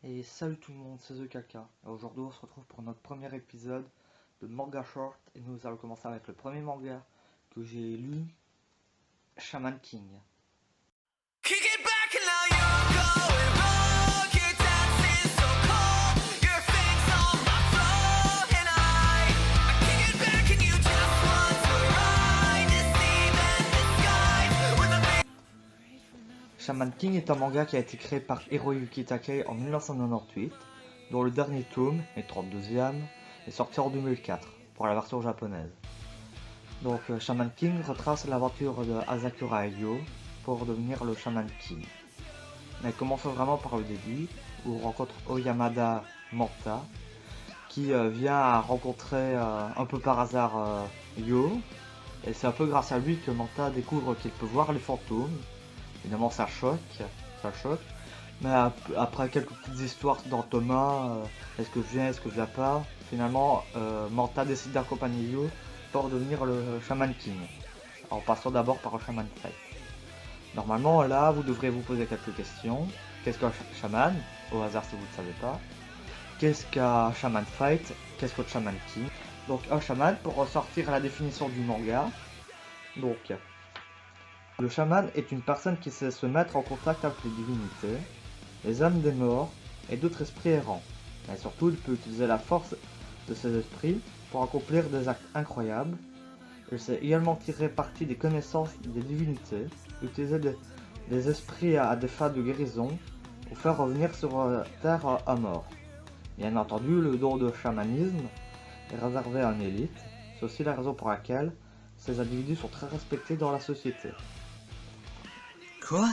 Et salut tout le monde, c'est TheKK. Aujourd'hui on se retrouve pour notre premier épisode de Manga Short et nous allons commencer avec le premier manga que j'ai lu, Shaman King. Shaman King est un manga qui a été créé par Hiroyuki Takei en 1998, dont le dernier tome, et 32e, est sorti en 2004 pour la version japonaise. Donc Shaman King retrace l'aventure de Asakura Yo pour devenir le Shaman King. Elle commence vraiment par le début, où on rencontre Oyamada Manta, qui vient à rencontrer un peu par hasard Yo, et c'est un peu grâce à lui que Manta découvre qu'il peut voir les fantômes. Évidemment ça choque, mais après quelques petites histoires dans Thomas, est-ce que je viens, est-ce que je viens pas, finalement Manta décide d'accompagner Yo pour devenir le Shaman King, en passant d'abord par le Shaman Fight. Normalement là vous devrez vous poser quelques questions. Qu'est-ce qu'un Shaman, au hasard si vous ne savez pas? Qu'est-ce qu'un Shaman Fight? Qu'est-ce qu'un Shaman King? Donc un Shaman, pour ressortir la définition du manga, donc le chaman est une personne qui sait se mettre en contact avec les divinités, les âmes des morts et d'autres esprits errants. Mais surtout, il peut utiliser la force de ces esprits pour accomplir des actes incroyables. Il sait également tirer parti des connaissances des divinités, utiliser des esprits à des fins de guérison ou faire revenir sur Terre un mort. Bien entendu, le don de chamanisme est réservé à une élite. C'est aussi la raison pour laquelle ces individus sont très respectés dans la société. Quoi?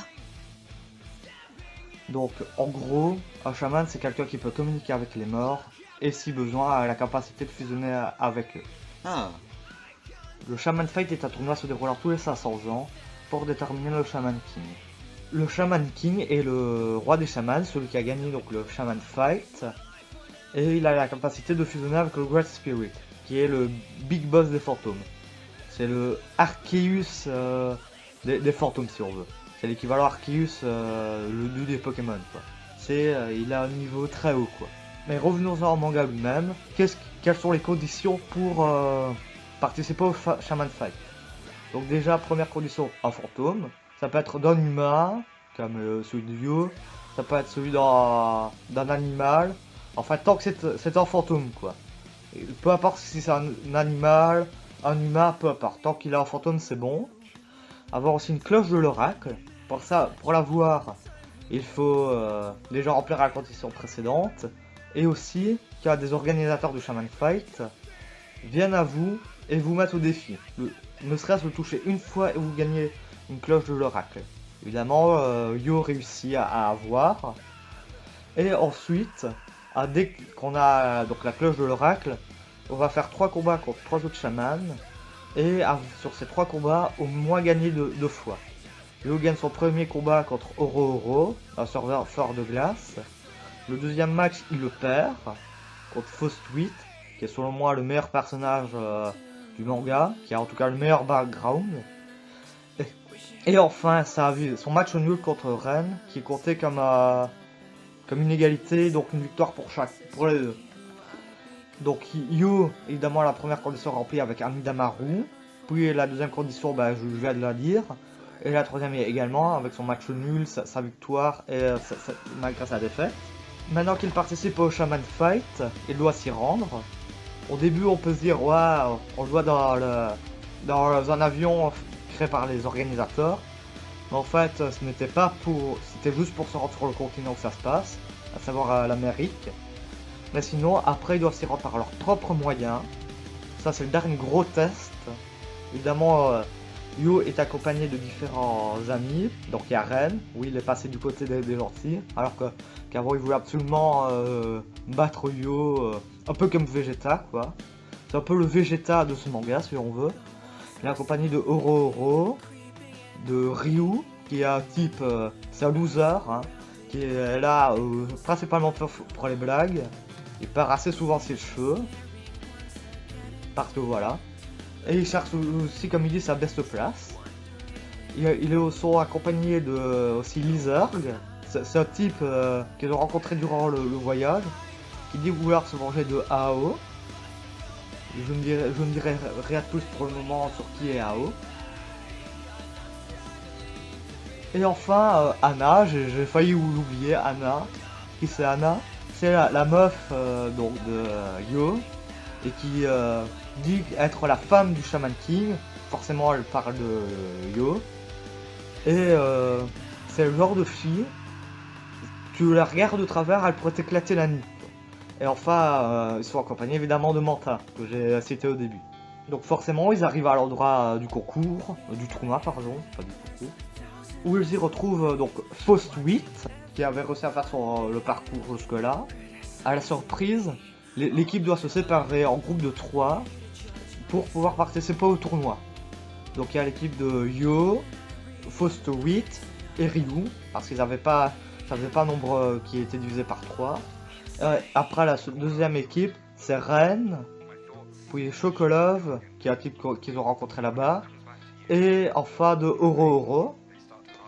Donc en gros, un chaman c'est quelqu'un qui peut communiquer avec les morts et si besoin a la capacité de fusionner avec eux. Ah, Le Shaman Fight est un tournoi se déroulant tous les 500 ans pour déterminer le Shaman King. Le Shaman King est le roi des chamans, celui qui a gagné donc le Shaman Fight, et il a la capacité de fusionner avec le Great Spirit, qui est le big boss des fantômes. C'est le Arceus des fantômes si on veut. C'est l'équivalent Arceus, le dieu des Pokémon quoi. Il a un niveau très haut quoi. Mais revenons-en au manga lui-même. Quelles sont les conditions pour participer au Shaman Fight? Donc déjà, première condition, un fantôme. Ça peut être d'un humain, comme celui de Yo. Ça peut être celui d'un animal. Enfin, tant que c'est un fantôme quoi. Et peu importe si c'est un animal, un humain, peu importe. Tant qu'il a un fantôme, c'est bon. Avoir aussi une cloche de l'oracle. Pour ça, pour l'avoir, il faut déjà remplir la condition précédente. Et aussi, qu'il y a des organisateurs du Shaman Fight viennent à vous et vous mettent au défi. Ne serait-ce que le toucher une fois et vous gagnez une cloche de l'oracle. Évidemment, Yo réussit à avoir. Et ensuite, dès qu'on a donc la cloche de l'oracle, on va faire 3 combats contre 3 autres chamans. Et sur ces 3 combats, au moins gagner 2 fois. Yo gagne son premier combat contre Oro, un surfeur de glace. Le deuxième match, il le perd contre Faust8, qui est selon moi le meilleur personnage du manga, qui a en tout cas le meilleur background. Et enfin, son match nul contre Ren, qui est compté comme une égalité, donc une victoire pour les deux. Donc Yo, évidemment, la première condition remplie avec Amidamaru. Puis la deuxième condition, je viens de la dire. Et la troisième également, avec son match nul, sa victoire et malgré sa défaite. Maintenant qu'il participe au Shaman Fight, il doit s'y rendre. Au début, on peut se dire, ouais, on le voit dans un avion créé par les organisateurs. Mais en fait, ce n'était pas c'était juste pour se rendre sur le continent où ça se passe, à savoir l'Amérique. Mais sinon, après, ils doivent s'y rendre par leurs propres moyens. Ça, c'est le dernier gros test. Évidemment, Yo est accompagné de différents amis. Donc, il y a Ren, où il est passé du côté des gentils. Alors qu'avant, il voulait absolument battre Yo, un peu comme Vegeta, quoi. C'est un peu le Vegeta de ce manga, si on veut. Il est accompagné de Oro, de Ryu, qui est un type, c'est un loser, hein, qui est là principalement pour les blagues. Il perd assez souvent ses cheveux, parce que voilà. Et il cherche aussi, comme il dit, sa best place. Il est aussi accompagné de aussi Lizard, c'est un type qu'ils ont rencontré durant le voyage, qui dit vouloir se venger de Ao. Je ne dirai rien de plus pour le moment sur qui est Ao. Et enfin, Anna, j'ai failli l'oublier, Anna. Qui c'est Anna? C'est la meuf donc de Yo, et qui dit être la femme du Shaman King. Forcément, elle parle de Yo. Et c'est le genre de fille, tu la regardes de travers, elle pourrait t'éclater la nuit. Et enfin, ils sont accompagnés évidemment de Manta, que j'ai cité au début. Donc forcément, ils arrivent à l'endroit du concours, du tournoi, pardon, pas du concours, où ils y retrouvent donc Faust 8, qui avait réussi à faire le parcours jusque-là. À la surprise, l'équipe doit se séparer en groupe de 3 pour pouvoir participer au tournoi. Donc il y a l'équipe de Yo, Faust 8 et Ryu, parce qu'ils n'avaient pas, ça faisait pas un nombre qui était divisé par 3. Après la deuxième équipe, c'est Ren, puis Chocolove, qui est l'équipe qu'ils ont rencontré là-bas, et enfin de Oro.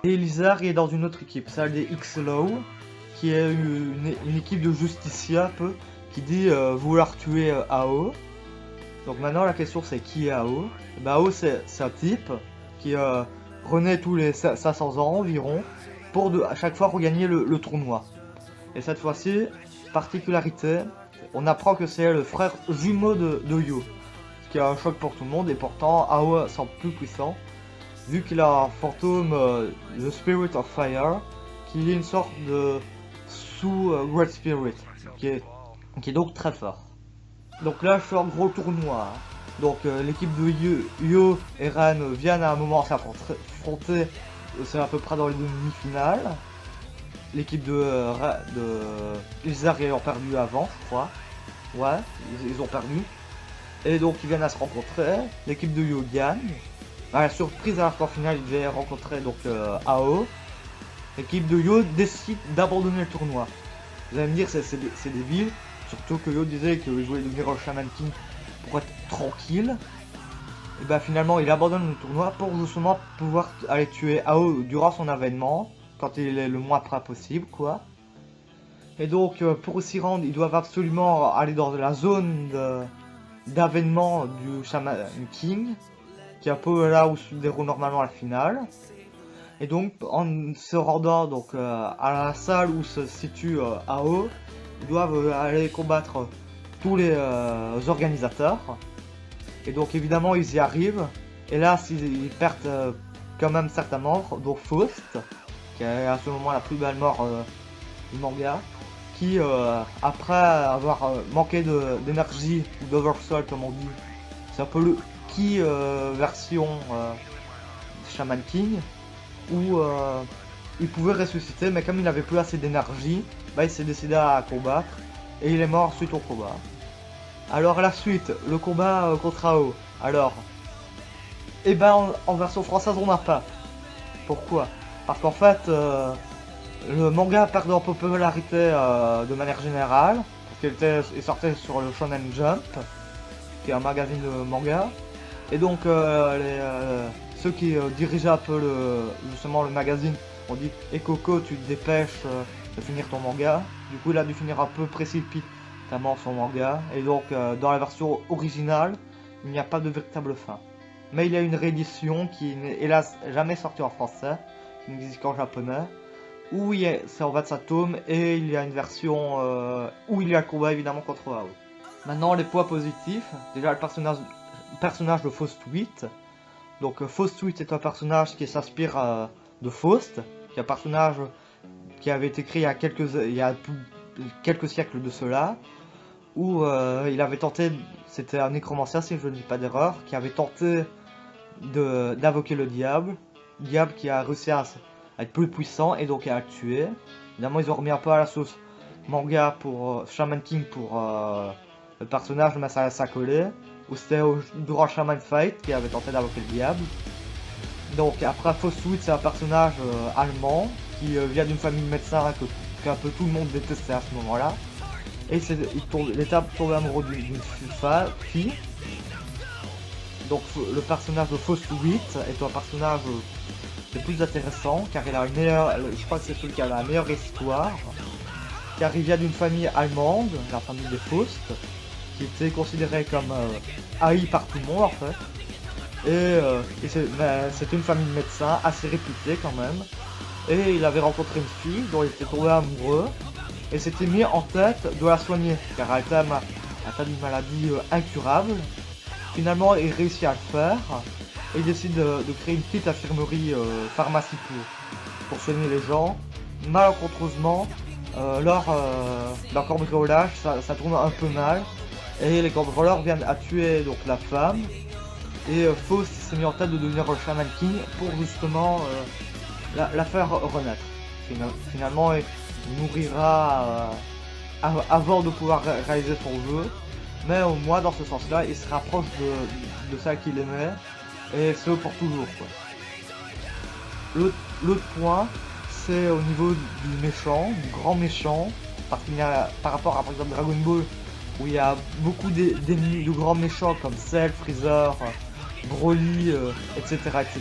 Et Lizard est dans une autre équipe, celle des X-Low, qui est une équipe de justiciers un peu, qui dit vouloir tuer Ao. Donc maintenant la question c'est qui est Ao? Ao c'est un type qui renaît tous les 500 ans environ, pour à chaque fois regagner le tournoi. Et cette fois-ci, particularité, on apprend que c'est le frère jumeau de Yo, ce qui est un choc pour tout le monde, et pourtant Ao semble plus puissant, vu qu'il a un fantôme, The Spirit of Fire, qui est une sorte de sous-Great Spirit, qui est donc très fort. Donc là je fais un gros tournoi, hein. Donc l'équipe de Yo et Ren viennent à un moment s'affronter, c'est à peu près dans les demi-finales. L'équipe de Lizard ayant perdu avant, je crois. Ouais, ils ont perdu. Et donc ils viennent à se rencontrer. L'équipe de Yo gagne. À la surprise, à la fin finale, ils devaient rencontrer donc Ao. L'équipe de Yo décide d'abandonner le tournoi. Vous allez me dire, c'est débile. Surtout que Yo disait qu'il voulait devenir un Shaman King pour être tranquille. Et bah finalement, il abandonne le tournoi pour justement pouvoir aller tuer Ao durant son avènement, quand il est le moins près possible, quoi. Et donc, pour s'y rendre, ils doivent absolument aller dans la zone d'avènement du Shaman King, qui est un peu là où se déroule normalement la finale. Et donc, en se rendant donc à la salle où se situe Ao, ils doivent aller combattre tous les organisateurs. Et donc, évidemment, ils y arrivent. Et là, ils perdent quand même certains membres, dont Faust, qui est à ce moment la plus belle mort du manga, qui après avoir manqué d'énergie ou d'oversoul comme on dit, c'est un peu le Ki version Shaman King, où il pouvait ressusciter, mais comme il n'avait plus assez d'énergie, bah, il s'est décidé à combattre et il est mort suite au combat. Alors la suite, le combat contre Ao. Alors, et ben en version française on n'a pas. Pourquoi? Parce qu'en fait, le manga perd en popularité de manière générale, parce qu'il sortait sur le Shonen Jump, qui est un magazine de manga, et donc ceux qui dirigeaient un peu justement le magazine ont dit « Et Coco, tu te dépêches de finir ton manga », du coup il a dû finir un peu précipitamment son manga, et donc dans la version originale, il n'y a pas de véritable fin. Mais il y a une réédition qui n'est hélas jamais sortie en français, qui n'existe qu'en japonais, où c'est en 25 tomes et il y a une version où il y a le combat évidemment contre Ao. Maintenant les points positifs, déjà le personnage de Faust 8. Donc Faust 8 est un personnage qui s'inspire de Faust, qui est un personnage qui avait été créé il y a quelques siècles de cela, où il avait tenté, c'était un nécromancien si je ne dis pas d'erreur, qui avait tenté d'invoquer le diable qui a réussi à être plus puissant et donc à le tuer. Évidemment ils ont remis un peu à la sauce manga pour Shaman King pour le personnage, mais ça collait. Ou c'était durant Shaman Fight qui avait tenté d'invoquer le diable. Donc après Faust 8 c'est un personnage allemand qui vient d'une famille de médecins qu'un peu tout le monde détestait à ce moment là. Et l'état tombe amoureux d'une fille. Donc le personnage de Faust 8 est un personnage c'est plus intéressant car il a une meilleure, je crois que c'est celui qui a la meilleure histoire, car il vient d'une famille allemande, la famille des Faust, qui était considérée comme haïe par tout le monde en fait. Et c'était une famille de médecins assez réputée quand même. Et il avait rencontré une fille dont il était tombé amoureux et s'était mis en tête de la soigner car elle était atteinte d'une maladie incurable. Finalement il réussit à le faire et il décide de créer une petite infirmerie pharmacie pour soigner les gens. Malencontreusement, leur cambriolage ça tourne un peu mal et les cambrioleurs viennent à tuer donc la femme. Et Faust s'est mis en tête de devenir le Shaman King pour justement la faire renaître. Finalement, il mourira avant de pouvoir réaliser son vœu, mais au moins dans ce sens-là, il se rapproche de celle qu'il aimait, et ce pour toujours. L'autre point, c'est au niveau du méchant, du grand méchant, par rapport à par exemple Dragon Ball, où il y a beaucoup d'ennemis de grands méchants comme Cell, Freezer, Broly, etc., etc.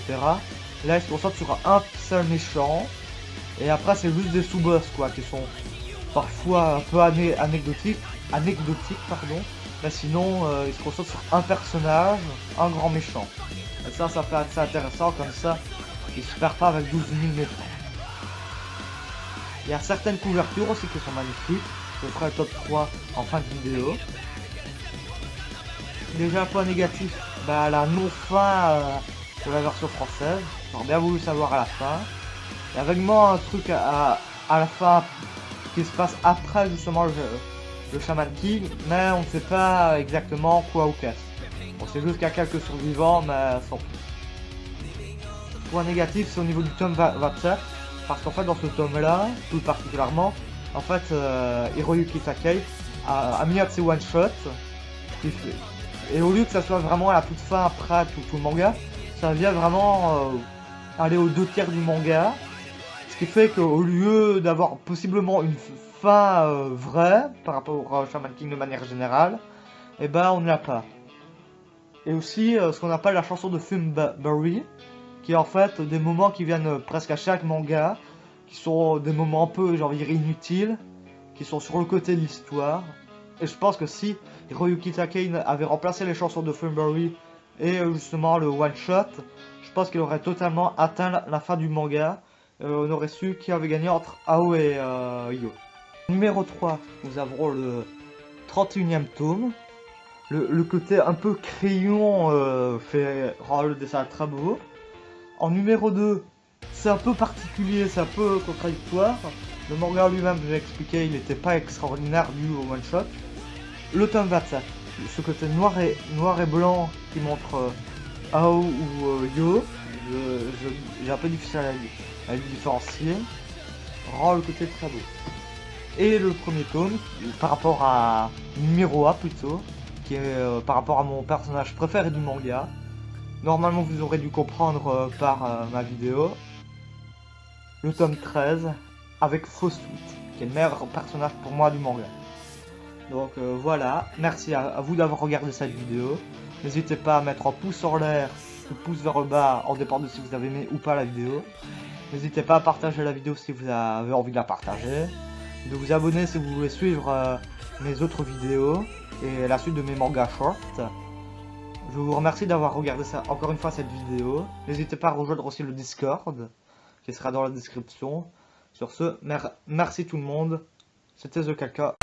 Là, il se concentre sur un seul méchant. Et après, c'est juste des sous-boss, quoi, qui sont parfois un peu anecdotiques, pardon. Mais sinon, il se concentre sur un personnage, un grand méchant. Et ça fait assez intéressant, comme ça, il se perd pas avec 12 000 méchants. Il y a certaines couvertures aussi qui sont magnifiques. Je ferai le top 3 en fin de vidéo. Déjà, point négatif, bah, la non-fin de la version française. J'aurais bien voulu savoir à la fin. Il y a vaguement un truc à la fin qui se passe après justement le Shaman King, mais on ne sait pas exactement quoi ou qu'est-ce. On sait juste qu'il y a quelques survivants, mais sans plus. Point négatif, c'est au niveau du tome 27, parce qu'en fait dans ce tome-là, tout particulièrement, en fait Hiroyuki Takei a mis un de ses one-shots, et au lieu que ça soit vraiment à la toute fin après tout le manga, ça vient vraiment aller aux 2/3 du manga, ce qui fait qu'au lieu d'avoir possiblement une fin vraie par rapport au Shaman King de manière générale, et ben on ne l'a pas. Et aussi ce qu'on appelle la chanson de Funberry, qui est en fait des moments qui viennent presque à chaque manga, qui sont des moments un peu, j'ai envie de dire, inutiles, qui sont sur le côté de l'histoire. Et je pense que si Hiroyuki Takei avait remplacé les chansons de Funberry et justement le one shot, je pense qu'il aurait totalement atteint la fin du manga. On aurait su qui avait gagné entre Ao et Yo. Numéro 3, nous avons le 31e tome. Le côté un peu crayon rend le dessin très beau. En numéro 2, c'est un peu particulier, c'est un peu contradictoire. Le manga lui-même, je l'ai expliqué, il n'était pas extraordinaire dû au one shot. Le tome 27, ce côté noir et blanc qui montre Ao ou Yo, j'ai un peu difficile à le différencier, rend le côté très beau. Et le premier tome, par rapport à numéro A plutôt, qui est par rapport à mon personnage préféré du manga. Normalement vous aurez dû comprendre par ma vidéo. Le tome 13 avec Faust, qui est le meilleur personnage pour moi du manga. Donc voilà, merci à vous d'avoir regardé cette vidéo. N'hésitez pas à mettre un pouce en l'air ou pouce vers le bas, en dépendant de si vous avez aimé ou pas la vidéo. N'hésitez pas à partager la vidéo si vous avez envie de la partager. De vous abonner si vous voulez suivre mes autres vidéos et la suite de mes mangas short. Je vous remercie d'avoir regardé encore une fois cette vidéo. N'hésitez pas à rejoindre aussi le Discord qui sera dans la description. Sur ce, merci tout le monde. C'était TheKalka.